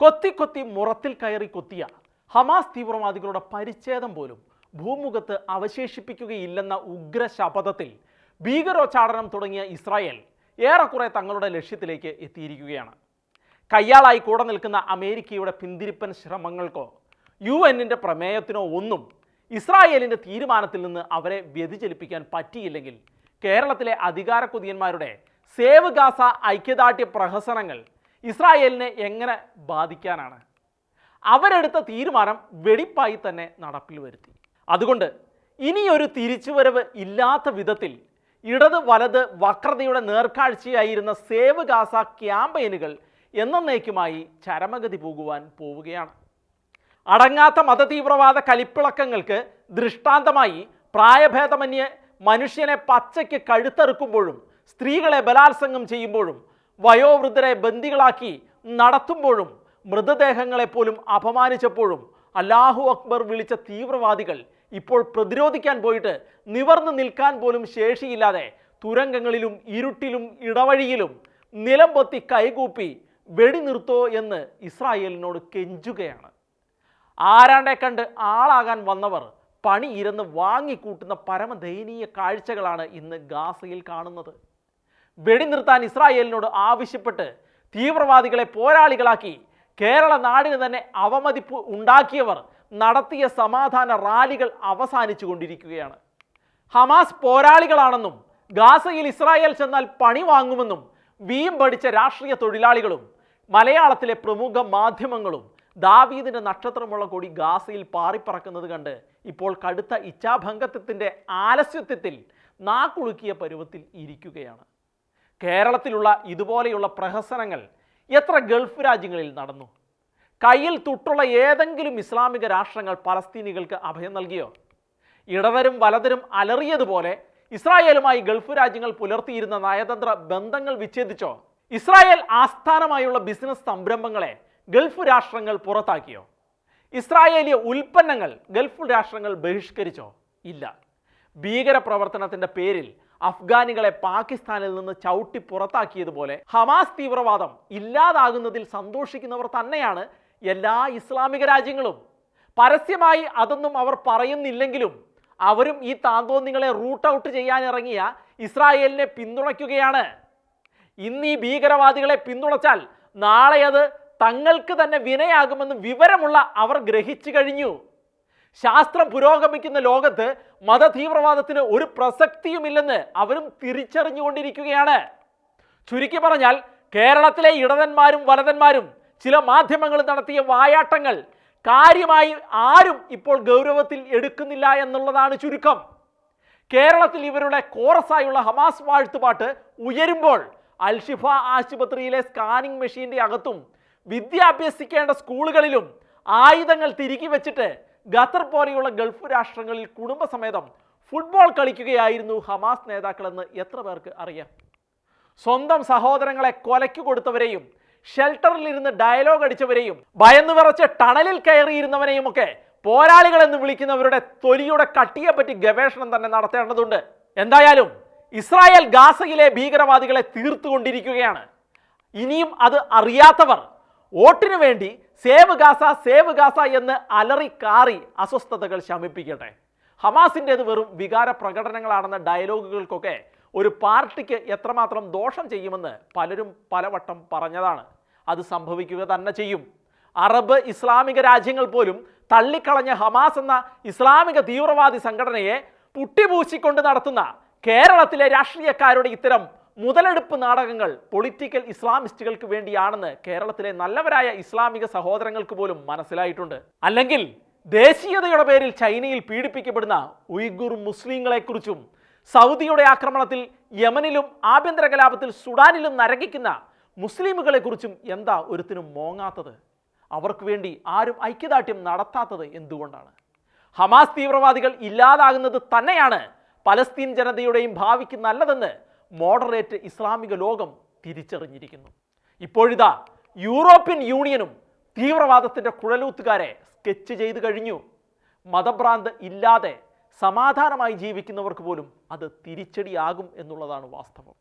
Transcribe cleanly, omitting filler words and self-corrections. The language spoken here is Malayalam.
കൊത്തി കൊത്തി മുറത്തിൽ കയറി കൊത്തിയ ഹമാസ് തീവ്രവാദികളുടെ പരിച്ഛേദം പോലും ഭൂമുഖത്ത് അവശേഷിപ്പിക്കുകയില്ലെന്ന ഉഗ്ര ശപഥത്തിൽ ഭീകരോച്ചാടനം തുടങ്ങിയ ഇസ്രായേൽ ഏറെക്കുറെ തങ്ങളുടെ ലക്ഷ്യത്തിലേക്ക് എത്തിയിരിക്കുകയാണ്. കയ്യാളായി കൂടെ നിൽക്കുന്ന അമേരിക്കയുടെ പിന്തിരിപ്പൻ ശ്രമങ്ങൾക്കോ UN-ന്റെ പ്രമേയത്തിനോ ഒന്നും ഇസ്രായേലിൻ്റെ തീരുമാനത്തിൽ നിന്ന് അവരെ വ്യതിചലിപ്പിക്കാൻ പറ്റിയില്ലെങ്കിൽ കേരളത്തിലെ അധികാരക്കുതിയന്മാരുടെ സേവ് ഗാസ ഐക്യദാർഢ്യ പ്രഹസനങ്ങൾ ഇസ്രായേലിനെ എങ്ങനെ ബാധിക്കാനാണ്? അവരെടുത്ത തീരുമാനം വെടിപ്പായി തന്നെ നടപ്പിൽ വരുത്തി. അതുകൊണ്ട് ഇനിയൊരു തിരിച്ചുവരവ് ഇല്ലാത്ത വിധത്തിൽ ഇടത് വലത് വക്രതയുടെ നേർക്കാഴ്ചയായിരുന്ന സേവ് ഗാസ ക്യാമ്പയിനുകൾ എന്നേക്കുമായി ചരമഗതി പോകുവാൻ പോവുകയാണ്. അടങ്ങാത്ത മതതീവ്രവാദ കലിപ്പിളക്കങ്ങൾക്ക് ദൃഷ്ടാന്തമായി പ്രായഭേദമന്യേ മനുഷ്യനെ പച്ചയ്ക്ക് കഴുത്തറുക്കുമ്പോഴും സ്ത്രീകളെ ബലാത്സംഗം ചെയ്യുമ്പോഴും വയോവൃദ്ധരെ ബന്ദികളാക്കി നടത്തുമ്പോഴും മൃതദേഹങ്ങളെപ്പോലും അപമാനിച്ചപ്പോഴും അല്ലാഹു അക്ബർ വിളിച്ച തീവ്രവാദികൾ ഇപ്പോൾ പ്രതിരോധിക്കാൻ പോയിട്ട് നിവർന്നു നിൽക്കാൻ പോലും ശേഷിയില്ലാതെ തുരങ്കങ്ങളിലും ഇരുട്ടിലും ഇടവഴിയിലും നിലം പൊത്തി കൈകൂപ്പി വെടിനിർത്തോ എന്ന് ഇസ്രായേലിനോട് കെഞ്ചുകയാണ്. ആരാണ്ടെ കണ്ട് ആളാകാൻ വന്നവർ പണി ഇരുന്ന് വാങ്ങിക്കൂട്ടുന്ന പരമദയനീയ കാഴ്ചകളാണ് ഇന്ന് ഗാസയിൽ കാണുന്നത്. വെടിനിർത്താൻ ഇസ്രായേലിനോട് ആവശ്യപ്പെട്ട് തീവ്രവാദികളെ പോരാളികളാക്കി കേരള നാടിന് തന്നെ അവമതിപ്പ് ഉണ്ടാക്കിയവർ നടത്തിയ സമാധാന റാലികൾ അവസാനിച്ചു കൊണ്ടിരിക്കുകയാണ്. ഹമാസ് പോരാളികളാണെന്നും ഗാസയിൽ ഇസ്രായേൽ ചെന്നാൽ പണി വാങ്ങുമെന്നും വീം പഠിച്ച രാഷ്ട്രീയ തൊഴിലാളികളും മലയാളത്തിലെ പ്രമുഖ മാധ്യമങ്ങളും ദാവീദിൻ്റെ നക്ഷത്രമുള്ള കൊടി ഗാസയിൽ പാറിപ്പറക്കുന്നത് കണ്ട് ഇപ്പോൾ കടുത്ത ഇച്ഛാഭംഗത്വത്തിൻ്റെ ആലസ്യത്വത്തിൽ നാക്കുളുക്കിയ പരുവത്തിൽ ഇരിക്കുകയാണ്. കേരളത്തിലുള്ള ഇതുപോലെയുള്ള പ്രഹസനങ്ങൾ എത്ര ഗൾഫ് രാജ്യങ്ങളിൽ നടന്നു? കയ്യിൽ തുട്ടുള്ള ഏതെങ്കിലും ഇസ്ലാമിക രാഷ്ട്രങ്ങൾ പലസ്തീനികൾക്ക് അഭയം നൽകിയോ? ഇടവരും വലതരും അലറിയതുപോലെ ഇസ്രായേലുമായി ഗൾഫ് രാജ്യങ്ങൾ പുലർത്തിയിരുന്ന നയതന്ത്ര ബന്ധങ്ങൾ വിച്ഛേദിച്ചോ? ഇസ്രായേൽ ആസ്ഥാനമായുള്ള ബിസിനസ് സംരംഭങ്ങളെ ഗൾഫ് രാഷ്ട്രങ്ങൾ പുറത്താക്കിയോ? ഇസ്രായേലിയ ഉൽപ്പന്നങ്ങൾ ഗൾഫ് രാഷ്ട്രങ്ങൾ ബഹിഷ്കരിച്ചോ? ഇല്ല. ഭീകര പ്രവർത്തനത്തിൻ്റെ പേരിൽ അഫ്ഗാനികളെ പാകിസ്ഥാനിൽ നിന്ന് ചവിട്ടി പുറത്താക്കിയതുപോലെ ഹമാസ് തീവ്രവാദം ഇല്ലാതാകുന്നതിൽ സന്തോഷിക്കുന്നവർ തന്നെയാണ് എല്ലാ ഇസ്ലാമിക രാജ്യങ്ങളും. പരസ്യമായി അതൊന്നും അവർ പറയുന്നില്ലെങ്കിലും അവരും ഈ താന്തോന്നികളെ റൂട്ട് ഔട്ട് ചെയ്യാനിറങ്ങിയ ഇസ്രായേലിനെ പിന്തുണയ്ക്കുകയാണ്. ഇന്ന് ഈ ഭീകരവാദികളെ പിന്തുണച്ചാൽ നാളെ അത് തങ്ങൾക്ക് തന്നെ വിനയാകുമെന്ന് വിവരമുള്ള അവർ ഗ്രഹിച്ചു കഴിഞ്ഞു. ശാസ്ത്രം പുരോഗമിക്കുന്ന ലോകത്ത് മതതീവ്രവാദത്തിന് ഒരു പ്രസക്തിയുമില്ലെന്ന് അവരും തിരിച്ചറിഞ്ഞുകൊണ്ടിരിക്കുകയാണ്. ചുരുക്കി പറഞ്ഞാൽ കേരളത്തിലെ ഇടതന്മാരും വലതന്മാരും ചില മാധ്യമങ്ങൾ നടത്തിയ വായാട്ടങ്ങൾ കാര്യമായി ആരും ഇപ്പോൾ ഗൗരവത്തിൽ എടുക്കുന്നില്ല എന്നുള്ളതാണ് ചുരുക്കം. കേരളത്തിൽ ഇവരുടെ കോറസായുള്ള ഹമാസ് വാഴ്ത്തുപാട്ട് ഉയരുമ്പോൾ അൽഷിഫ ആശുപത്രിയിലെ സ്കാനിംഗ് മെഷീൻ്റെ അകത്തും വിദ്യാഭ്യസിക്കേണ്ട സ്കൂളുകളിലും ആയുധങ്ങൾ തിരികെ വെച്ചിട്ട് ഖത്തർ പോലെയുള്ള ഗൾഫ് രാഷ്ട്രങ്ങളിൽ കുടുംബസമേതം ഫുട്ബോൾ കളിക്കുകയായിരുന്നു ഹമാസ് നേതാക്കളെന്ന് എത്ര പേർക്ക് അറിയാം? സ്വന്തം സഹോദരങ്ങളെ കൊലയ്ക്ക് കൊടുത്തവരെയും ഷെൽട്ടറിലിരുന്ന് ഡയലോഗ് അടിച്ചവരെയും ഭയന്നു വിറച്ച് ടണലിൽ കയറിയിരുന്നവരെയും ഒക്കെ പോരാളികളെന്ന് വിളിക്കുന്നവരുടെ തൊലിയുടെ കട്ടിയെപ്പറ്റി ഗവേഷണം തന്നെ നടത്തേണ്ടതുണ്ട്. എന്തായാലും ഇസ്രായേൽ ഗാസയിലെ ഭീകരവാദികളെ തീർത്തുകൊണ്ടിരിക്കുകയാണ്. ഇനിയും അത് അറിയാത്തവർ വോട്ടിനു വേണ്ടി സേവ് ഗാസ എന്ന് അലറി കാറി അസ്വസ്ഥതകൾ ശമിപ്പിക്കട്ടെ. ഹമാസിൻ്റേത് വെറും വികാര പ്രകടനങ്ങളാണെന്ന ഡയലോഗുകൾക്കൊക്കെ ഒരു പാർട്ടിക്ക് എത്രമാത്രം ദോഷം ചെയ്യുമെന്ന് പലരും പലവട്ടം പറഞ്ഞതാണ്. അത് സംഭവിക്കുക തന്നെ ചെയ്യും. അറബ് ഇസ്ലാമിക രാജ്യങ്ങൾ പോലും തള്ളിക്കളഞ്ഞ ഹമാസ് എന്ന ഇസ്ലാമിക തീവ്രവാദി സംഘടനയെ പുട്ടിപൂശിക്കൊണ്ട് നടത്തുന്ന കേരളത്തിലെ രാഷ്ട്രീയക്കാരുടെ ഇത്തരം മുതലെടുപ്പ് നാടകങ്ങൾ പൊളിറ്റിക്കൽ ഇസ്ലാമിസ്റ്റുകൾക്ക് വേണ്ടിയാണെന്ന് കേരളത്തിലെ നല്ലവരായ ഇസ്ലാമിക സഹോദരങ്ങൾക്ക് പോലും മനസ്സിലായിട്ടുണ്ട്. അല്ലെങ്കിൽ ദേശീയതയുടെ പേരിൽ ചൈനയിൽ പീഡിപ്പിക്കപ്പെടുന്ന ഉയ്ഗുർ മുസ്ലിങ്ങളെക്കുറിച്ചും സൗദിയുടെ ആക്രമണത്തിൽ യമനിലും ആഭ്യന്തര കലാപത്തിൽ സുഡാനിലും നരകിക്കുന്ന മുസ്ലിമുകളെക്കുറിച്ചും എന്താ ഒരുത്തിനും മോങ്ങാത്തത്? അവർക്ക് വേണ്ടി ആരും ഐക്യദാർഢ്യം നടത്താത്തത് എന്തുകൊണ്ടാണ്? ഹമാസ് തീവ്രവാദികൾ ഇല്ലാതാകുന്നത് തന്നെയാണ് പലസ്തീൻ ജനതയുടെയും ഭാവിക്ക് നല്ലതെന്ന് മോഡറേറ്റ് ഇസ്ലാമിക ലോകം തിരിച്ചറിഞ്ഞിരിക്കുന്നു. ഇപ്പോഴിതാ യൂറോപ്യൻ യൂണിയനും തീവ്രവാദത്തിൻ്റെ കുഴലൂത്തുകാരെ സ്കെച്ച് ചെയ്തു കഴിഞ്ഞു. മതഭ്രാന്ത് ഇല്ലാതെ സമാധാനമായി ജീവിക്കുന്നവർക്ക് പോലും അത് തിരിച്ചടിയാകും എന്നുള്ളതാണ് വാസ്തവം.